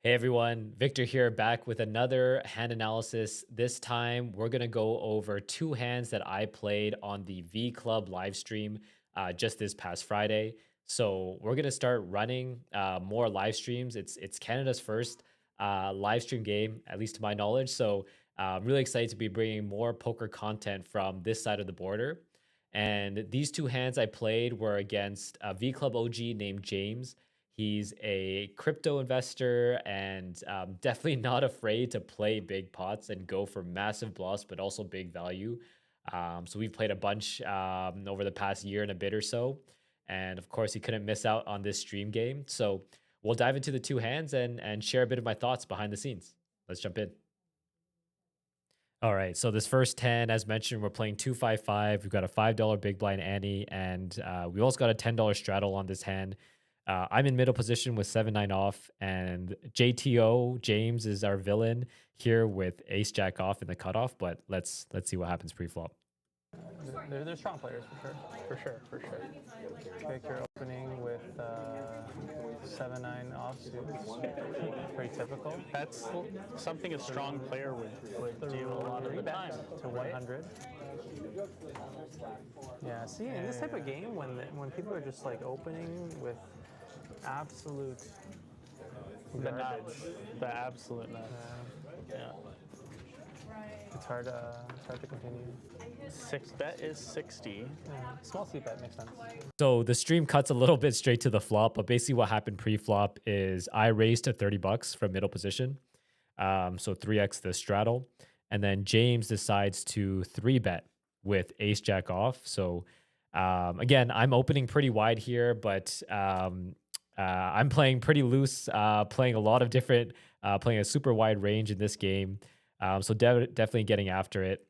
Hey everyone, Victor here back with another hand analysis. This time we're going to go over two hands that I played on the VClub live stream just this past Friday. So we're going to start running more live streams. It's Canada's first live stream game, at least to my knowledge. So I'm really excited to be bringing more poker content from this side of the border. And these two hands I played were against a VClub OG named James. He's a crypto investor and definitely not afraid to play big pots and go for massive bluffs, but also big value. So we've played a bunch over the past year and a bit or so. And of course, he couldn't miss out on this stream game. So we'll dive into the two hands and share a bit of my thoughts behind the scenes. Let's jump in. All right, so this first 10, as mentioned, we're playing 255. We've got a $5 big blind ante, and we also got a $10 straddle on this hand. I'm in middle position with 7-9 off, and JTO James is our villain here with ace jack off in the cutoff. But let's see what happens pre-flop. They're strong players for sure. Pick your opening with 7-9 offsuit. Pretty typical. That's something a strong player would do a lot of the time. To 100. Yeah. See, in this type of game, when people are just like opening with absolute garbage, the absolute nuts. Yeah. It's hard to continue. 6-bet is 60. Yeah. Small seat bet makes sense. So the stream cuts a little bit straight to the flop, but basically what happened pre-flop is I raised to $30 from middle position. So 3x the straddle. And then James decides to 3-bet with ace jack off. So again, I'm opening pretty wide here, but I'm playing pretty loose, playing a lot of different, playing a super wide range in this game. So definitely getting after it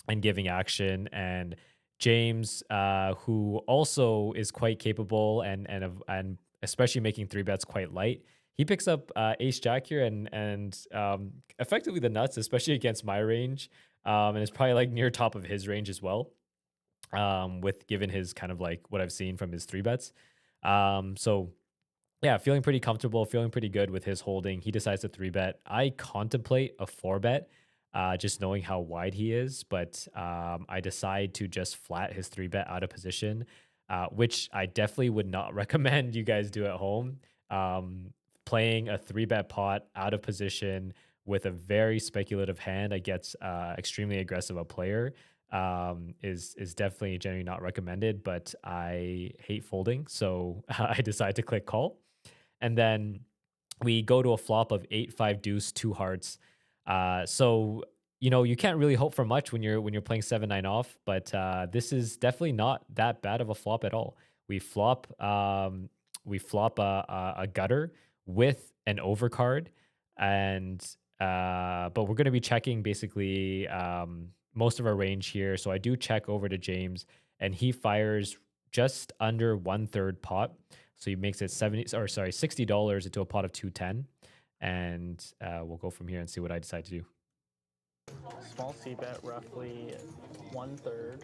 and giving action. And James, who also is quite capable and especially making 3-bets quite light, he picks up ace jack here and effectively the nuts, especially against my range, and it's probably like near top of his range as well. With given his kind of like what I've seen from his 3-bets. So yeah, feeling pretty comfortable, feeling pretty good with his holding. He decides to 3-bet. I contemplate a 4-bet, just knowing how wide he is, but I decide to just flat his 3-bet out of position, which I definitely would not recommend you guys do at home. Playing a 3-bet pot out of position with a very speculative hand against extremely aggressive a player is definitely generally not recommended, but I hate folding, so I decide to click call. And then we go to a flop of 8-5 deuce 2 hearts. So you can't really hope for much when you're playing 7-9 off, but this is definitely not that bad of a flop at all. We flop a gutter with an overcard, and but we're going to be checking basically most of our range here. So I do check over to James, and he fires just under 1/3 pot. So he makes it $60 into a pot of 210, and we'll go from here and see what I decide to do. Small c-bet, roughly 1/3.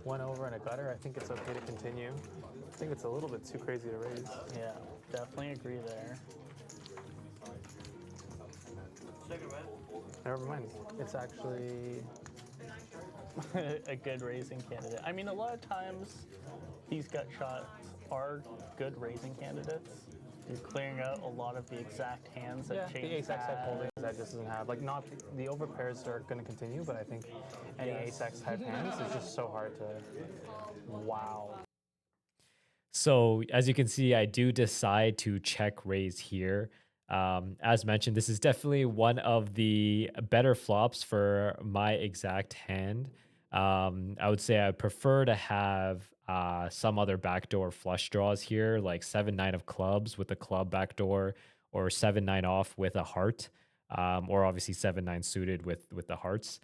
1 over and a gutter. I think it's okay to continue. I think it's a little bit too crazy to raise. Yeah, definitely agree there. Never mind. It's actually a good raising candidate. I mean, a lot of times these gut shots are good raising candidates. You're clearing out a lot of the exact hands that the James ace-x type had. holdings that just doesn't have. Like, not the overpairs are going to continue, but I think any ace-x type hands is just so hard to. Wow. So as you can see, I do decide to check raise here. As mentioned, this is definitely one of the better flops for my exact hand. I would say I prefer to have some other backdoor flush draws here, like 7-9 of clubs with the club backdoor, or 7-9 off with a heart, or obviously 7-9 suited with the hearts.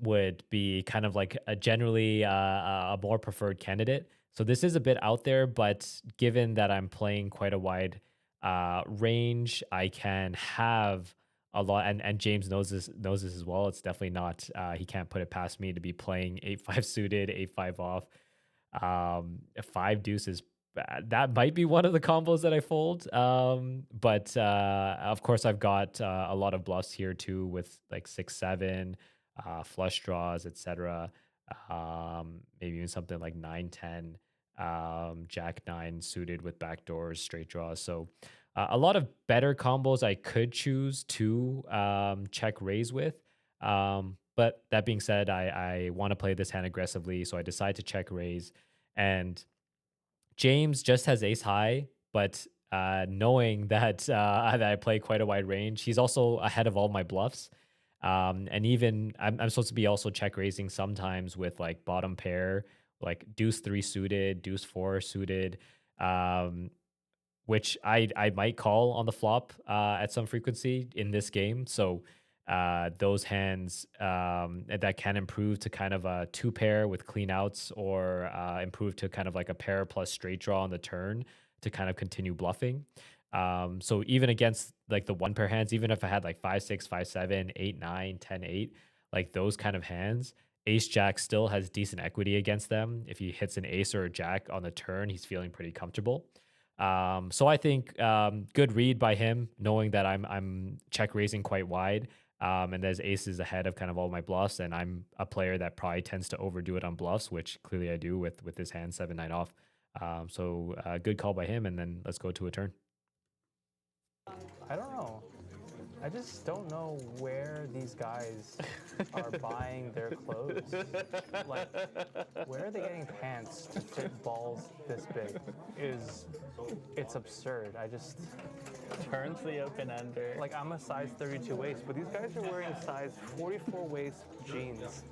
Would be kind of like a generally a more preferred candidate. So this is a bit out there, but given that I'm playing quite a wide range, I can have a lot, and James knows this as well. It's definitely not he can't put it past me to be playing 8-5 suited, 8-5 off. 5 deuce is that might be one of the combos that I fold. But of course, I've got a lot of bluffs here too with like 6-7, flush draws, etc. Maybe even something like 9-10, Jack 9 suited with backdoors, straight draws. So a lot of better combos I could choose to check raise with. But that being said, I want to play this hand aggressively, so I decide to check raise. And James just has ace high, but knowing that that I play quite a wide range, he's also ahead of all my bluffs. And even I'm supposed to be also check raising sometimes with like bottom pair, like deuce 3 suited, deuce 4 suited, which I might call on the flop at some frequency in this game. So those hands that can improve to kind of a 2 pair with clean outs, or improve to kind of like a pair plus straight draw on the turn to kind of continue bluffing. So even against like the 1 pair hands, even if I had like 5-6, 5-7, 8-9, 10-8, like those kind of hands, ace jack still has decent equity against them. If he hits an ace or a jack on the turn, he's feeling pretty comfortable. So I think good read by him, knowing that I'm check raising quite wide. And there's aces ahead of kind of all my bluffs, and I'm a player that probably tends to overdo it on bluffs, which clearly I do with this hand 7-9 off. So good call by him, and then let's go to a turn. I don't know. I just don't know where these guys are buying their clothes. Like, where are they getting pants to fit balls this big? It's absurd. I just Turns the open ender. like I'm a size 32 waist, but these guys are wearing size 44 waist jeans.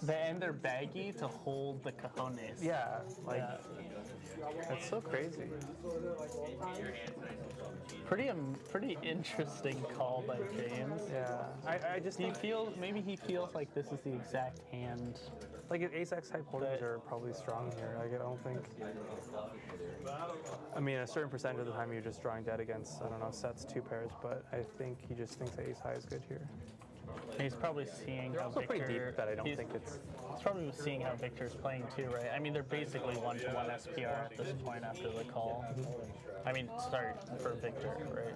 And they're baggy to hold the cojones. Yeah, like Yeah. that's so crazy. Pretty interesting call by James. Yeah, I just think Maybe he feels like this is the exact hand. like ace X type holders are probably strong here. Like I don't think. I mean, a certain percentage of the time you're just drawing dead against, I don't know, sets 2 pairs, but I think he just thinks that ace high is good here. He's probably seeing They're how also pretty Victor. deep that I don't think it's. He's probably seeing how Victor's playing too, right? I mean, they're basically 1-to-1 SPR at this point after the call. I mean, sorry for Victor, right?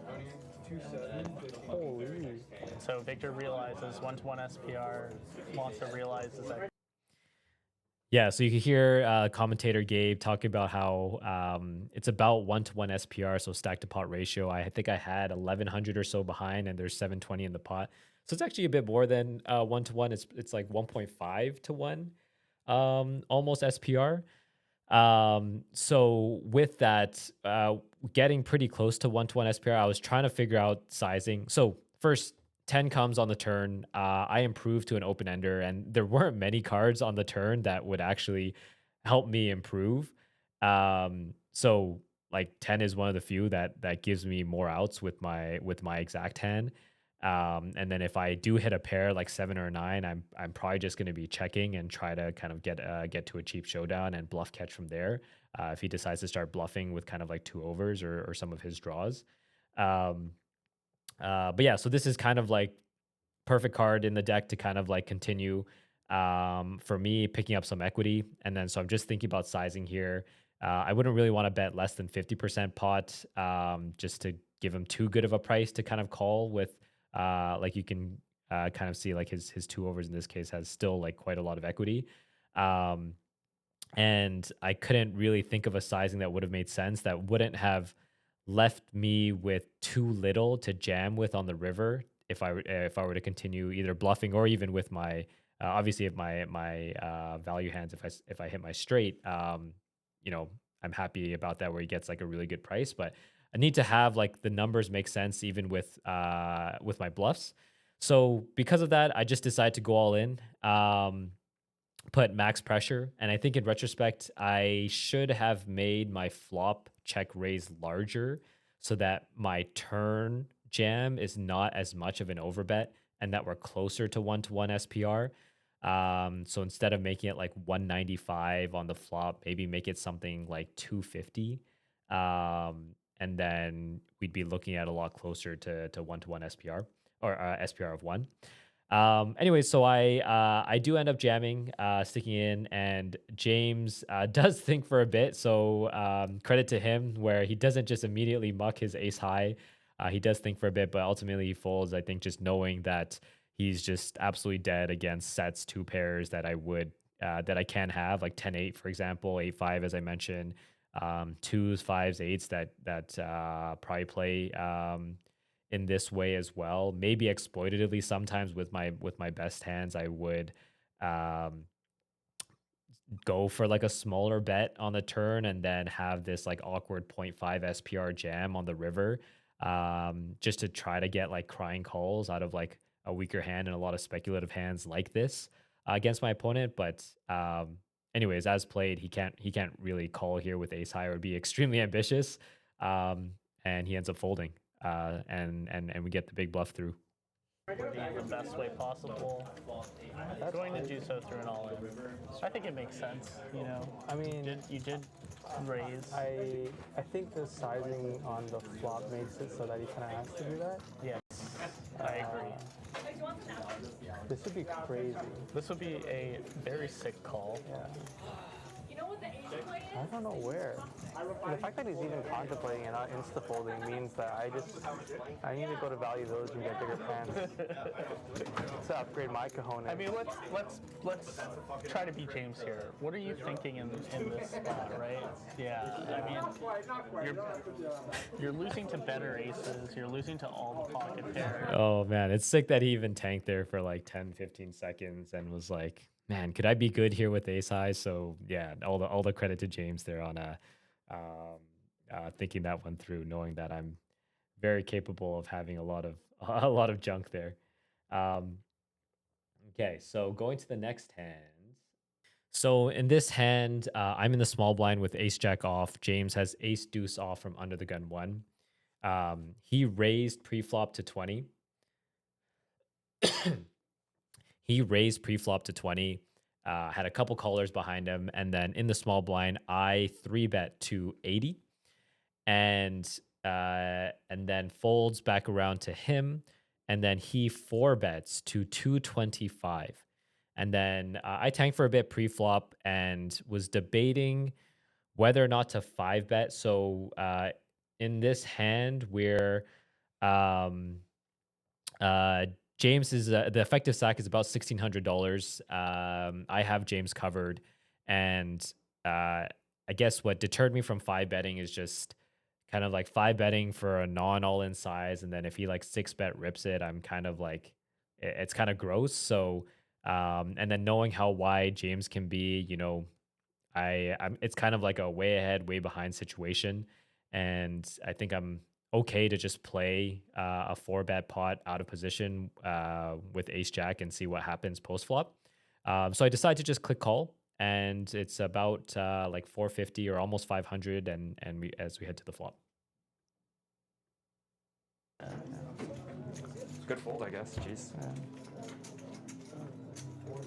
Holy. So Victor realizes 1-to-1 SPR, wants to realize that. Yeah, so you can hear commentator Gabe talking about how it's about 1-to-1 SPR, so stack to pot ratio. I think I had 1100 or so behind, and there's 720 in the pot. So it's actually a bit more than 1-to-1. It's like 1.5 to 1, almost SPR. So with that, getting pretty close to 1-to-1 SPR, I was trying to figure out sizing. So first, 10 comes on the turn. I improved to an open ender, and there weren't many cards on the turn that would actually help me improve. So like 10 is one of the few that gives me more outs with my exact hand. And then if I do hit a pair like 7 or 9, I'm probably just going to be checking and try to kind of get to a cheap showdown and bluff catch from there. If he decides to start bluffing with kind of like 2 overs or some of his draws. But yeah, so this is kind of like perfect card in the deck to kind of like continue for me picking up some equity. And then so I'm just thinking about sizing here. I wouldn't really want to bet less than 50% pot just to give him too good of a price to kind of call with like you can kind of see like his 2 overs in this case has still like quite a lot of equity. And I couldn't really think of a sizing that would have made sense that wouldn't have left me with too little to jam with on the river if I were to continue either bluffing or even with my obviously if my value hands, if I hit my straight, you know, I'm happy about that where he gets like a really good price, but I need to have like the numbers make sense even with my bluffs. So because of that, I just decided to go all in, put max pressure, and I think in retrospect I should have made my flop check raise larger so that my turn jam is not as much of an overbet and that we're closer to 1-to-1 SPR. So instead of making it like 195 on the flop, maybe make it something like 250. And then we'd be looking at a lot closer to 1-to-1 SPR or SPR of 1. Anyway, so I do end up jamming, sticking in, and James does think for a bit. So credit to him, where he doesn't just immediately muck his ace high. He does think for a bit, but ultimately he folds. I think just knowing that he's just absolutely dead against sets, two pairs that I would that I can have, like 10-8, for example, 8-5, as I mentioned, twos, fives, eights that probably play. In this way as well. Maybe exploitatively sometimes with my best hands, I would um, go for like a smaller bet on the turn and then have this like awkward point 0.5 SPR jam on the river, just to try to get like crying calls out of like a weaker hand and a lot of speculative hands like this against my opponent. But anyways, as played, he can't really call here with ace high. It would be extremely ambitious, and he ends up folding, and we get the big bluff through. Would be the best way possible. Going to do so through an all-in. I think it makes sense. You know, I mean, you did raise. I think the sizing on the flop makes it so that he kind of has to do that. Yes, I agree. This would be crazy. This would be a very sick call. Yeah. I don't know where. The fact that he's even contemplating and not insta-folding means that I need to go to Value Village and get bigger pants to upgrade my cojones. I mean, let's try to beat James here. What are you thinking in this spot, right? Yeah, I mean, you're losing to better aces. You're losing to all the pocket pairs. Oh man, it's sick that he even tanked there for like 10, 15 seconds and was like, man, could I be good here with ace high? So yeah, all the credit to James there on thinking that one through, knowing that I'm very capable of having a lot of a lot of junk there. Okay, so going to the next hand. So in this hand, I'm in the small blind with ace jack off. James has ace deuce off from under the gun one. He raised pre-flop to 20. He raised pre-flop to 20, had a couple callers behind him, and then in the small blind, I 3-bet to 80, and then folds back around to him, and then he 4-bets to 225. And then I tanked for a bit pre-flop and was debating whether or not to 5-bet. So in this hand, where James is the effective stack is about $1,600. I have James covered, and I guess what deterred me from 5-betting is just kind of like 5-betting for a non all-in size, and then if he like 6-bet rips it, I'm kind of like it's kind of gross. So and then knowing how wide James can be, you know, I'm it's kind of like a way ahead, way behind situation, and I think I'm okay to just play a 4-bet pot out of position with ace jack and see what happens post flop. So I decided to just click call, and it's about like 450 or almost 500, and as we head to the flop. It's a good fold, I guess. Jeez. Yeah.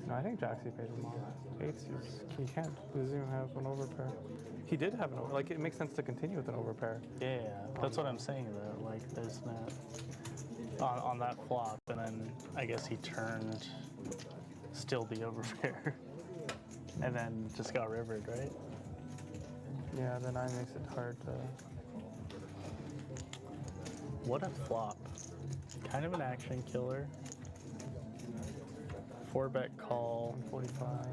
No, I think Jaxie pays him off. Eights, he can't. He doesn't even have an overpair. He did have an over. Like, it makes sense to continue with an overpair. Yeah, that's what I'm saying though. Like, there's not on that flop, and then I guess he turned still the overpair, and then just got rivered, right? Yeah, the 9 makes it hard to. What a flop! Kind of an action killer. 4-bet call. 145.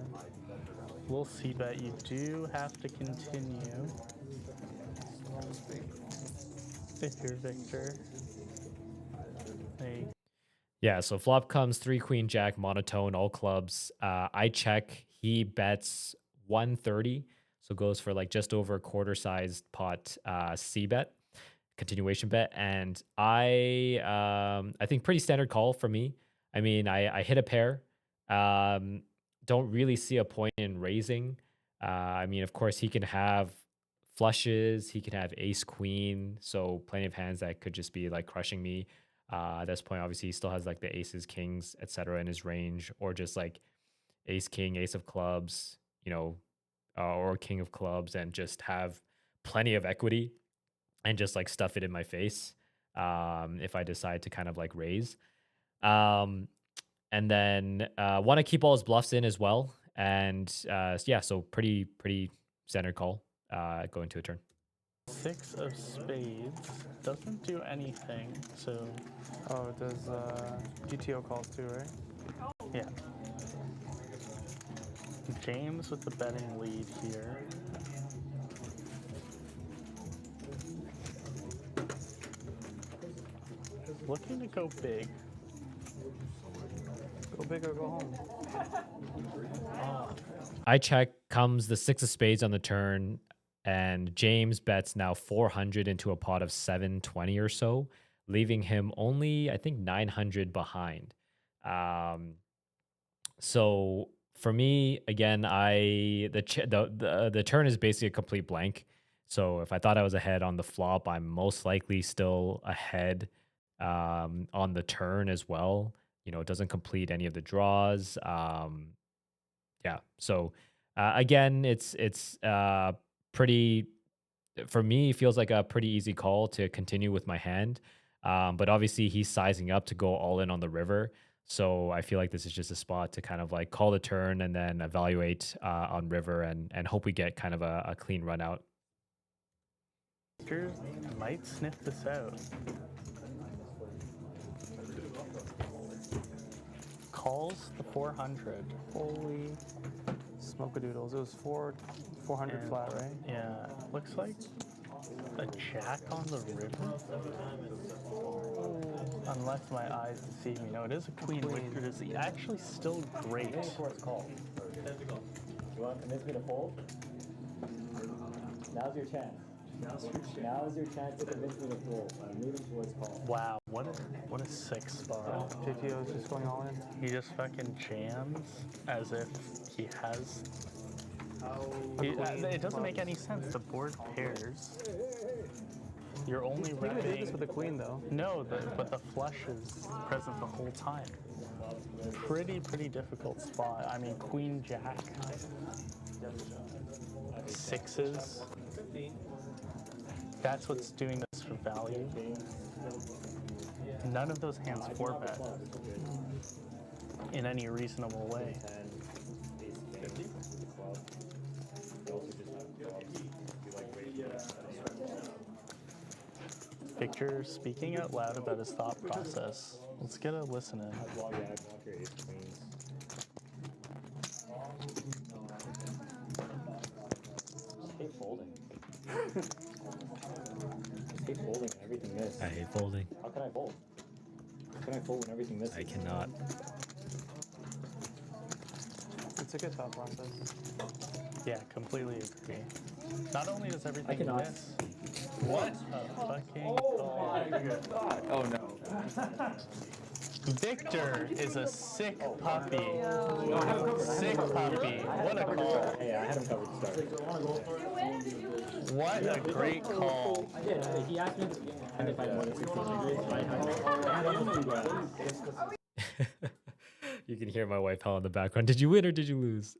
We'll see bet. You do have to continue if you're Victor. Hey. Yeah, so flop comes 3 queen jack monotone, all clubs. I check. He bets 130, so goes for like just over a quarter sized pot C bet, continuation bet, and I think pretty standard call for me. I mean, I hit a pair. Don't really see a point in raising. I mean, of course, he can have flushes. He can have ace queen. So plenty of hands that could just be like crushing me. At this point, obviously, he still has like the aces, kings, etc. in his range, or just like ace, king, ace of clubs, you know, or king of clubs, and just have plenty of equity and just like stuff it in my face if I decide to kind of like raise. and then want to keep all his bluffs in as well. And yeah, so pretty standard call going to a turn. 6 of spades doesn't do anything, so Oh, it does GTO calls too, right? yeah. James with the betting lead here. Looking to go big. Go big or go home. I check, comes the 6 of spades on the turn, and James bets now 400 into a pot of 720 or so, leaving him only, I think, 900 behind. So for me, again, the turn is basically a complete blank. So if I thought I was ahead on the flop, I'm most likely still ahead on the turn as well. You know, it doesn't complete any of the draws. Yeah. So again, it's pretty, for me, it feels like a pretty easy call to continue with my hand. But obviously he's sizing up to go all in on the river. So I feel like this is just a spot to kind of like call the turn and then evaluate on river and hope we get kind of a clean run out. Victor might sniff this out. Calls the 400. Holy smoke-a-doodles. It was 400 And- flat, right? Yeah, looks like a jack on the river. Unless my eyes deceive me. No, it is a queen. Victor is actually still great. Towards call. You want to convince me to fold? Now's your chance. Now's your chance to convince me to fold. I'm moving towards call. Wow, what a sick spot. JTO is just going all in. He just fucking jams as if he has. It doesn't make any sense. The board pairs. You're only You could do this repping. with the queen, though. No, but the flush is present the whole time. Pretty difficult spot. I mean, queen jack, sixes. That's what's doing this for value. None of those hands 4-bet in any reasonable way. Victor speaking out loud about his thought process. Let's get a listen in. Hate folding. Hate folding and everything missed. I hate folding. How can I fold? How can I fold when everything misses? I cannot. It's a good thought process. Yeah, completely agree. Not only does everything I cannot. miss. What a fucking call. Oh, no. Victor is a sick puppy. Sick puppy. What a call. Hey, I had him covered to start. What a great call. I did. He asked me and if I wanted 1600. You can hear my wife howl in the background. Did you win or did you lose?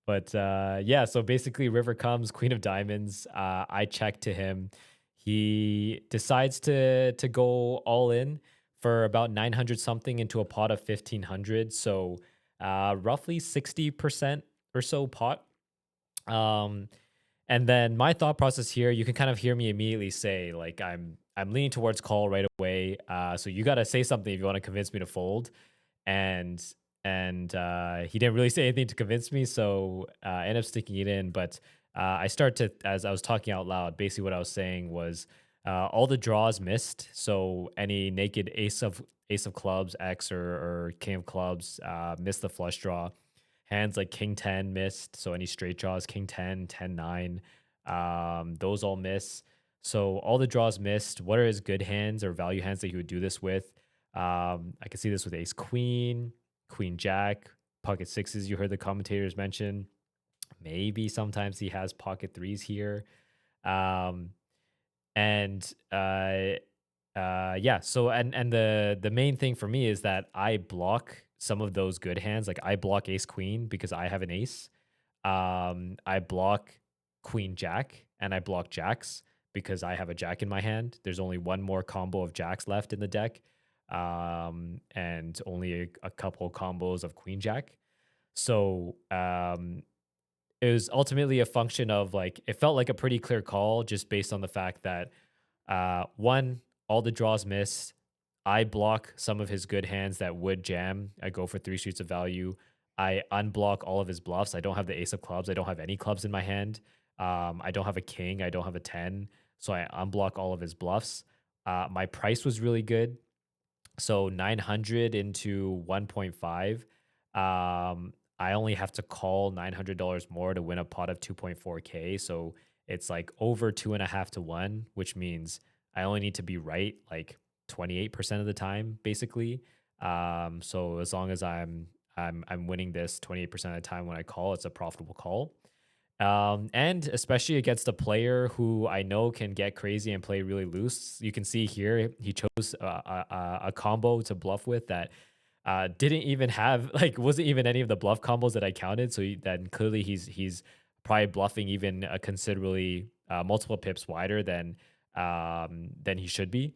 But yeah, so basically river comes, queen of diamonds. I check to him. He decides to go all in for about 900 something into a pot of 1500. So roughly 60% or so pot. And then my thought process here, you can kind of hear me immediately say, like, I'm leaning towards call right away. So you got to say something if you want to convince me to fold. And he didn't really say anything to convince me, so I ended up sticking it in. But I start to, as I was talking out loud, basically what I was saying was all the draws missed. So any naked ace of clubs, X or king of clubs missed the flush draw. Hands like king 10 missed. So any straight draws, king 10, 10, 9, those all miss. So all the draws missed. What are his good hands or value hands that he would do this with? I can see this with ace queen, queen jack, pocket sixes. You heard the commentators mention. Maybe sometimes he has pocket threes here. Yeah. So and the main thing for me is that I block some of those good hands. Like I block ace queen because I have an ace. I block queen jack and I block jacks because I have a jack in my hand. There's only one more combo of jacks left in the deck. and only a couple combos of queen jack. So it was ultimately a function of like it felt like a pretty clear call just based on the fact that one, all the draws missed. I block some of his good hands that would jam. I go for 3 streets of value. I unblock all of his bluffs. I don't have the ace of clubs. I don't have any clubs in my hand. I don't have a king. I don't have a 10. So I unblock all of his bluffs. My price was really good. So 900 into 1.5. I only have to call $900 more to win a pot of 2.4K. So it's like over 2.5 to 1, which means I only need to be right like 28% of the time, basically. So as long as I'm winning this 28% of the time when I call, it's a profitable call. And especially against a player who I know can get crazy and play really loose. You can see here he chose a combo to bluff with that didn't even have like wasn't even any of the bluff combos that I counted. So then clearly he's probably bluffing even a considerably multiple pips wider than he should be.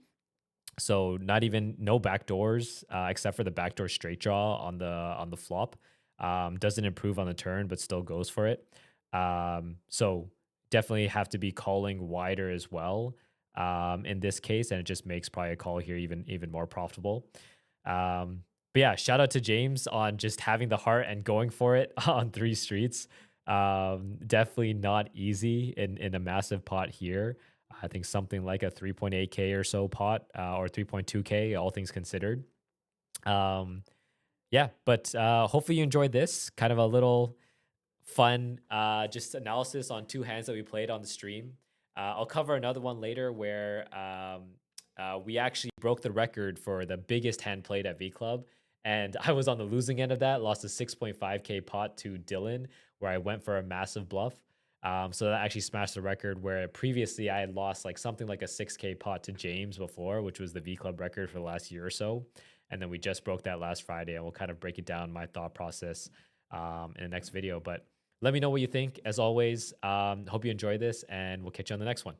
So not even no backdoors except for the backdoor straight draw on the flop. Doesn't improve on the turn, but still goes for it. So definitely have to be calling wider as well in this case, and it just makes probably a call here even more profitable. But yeah, shout out to James on just having the heart and going for it on 3 streets. Definitely not easy in a massive pot here. I think something like a 3.8K or so pot or 3.2K, all things considered. Yeah, but hopefully you enjoyed this kind of a little fun just analysis on 2 hands that we played on the stream. I'll cover another one later where we actually broke the record for the biggest hand played at VClub. And I was on the losing end of that, lost a 6.5K pot to Dylan, where I went for a massive bluff. So that actually smashed the record where previously I had lost like something like a 6K pot to James before, which was the VClub record for the last year or so. And then we just broke that last Friday, and we'll kind of break it down, my thought process in the next video. But let me know what you think. As always, hope you enjoy this, and we'll catch you on the next one.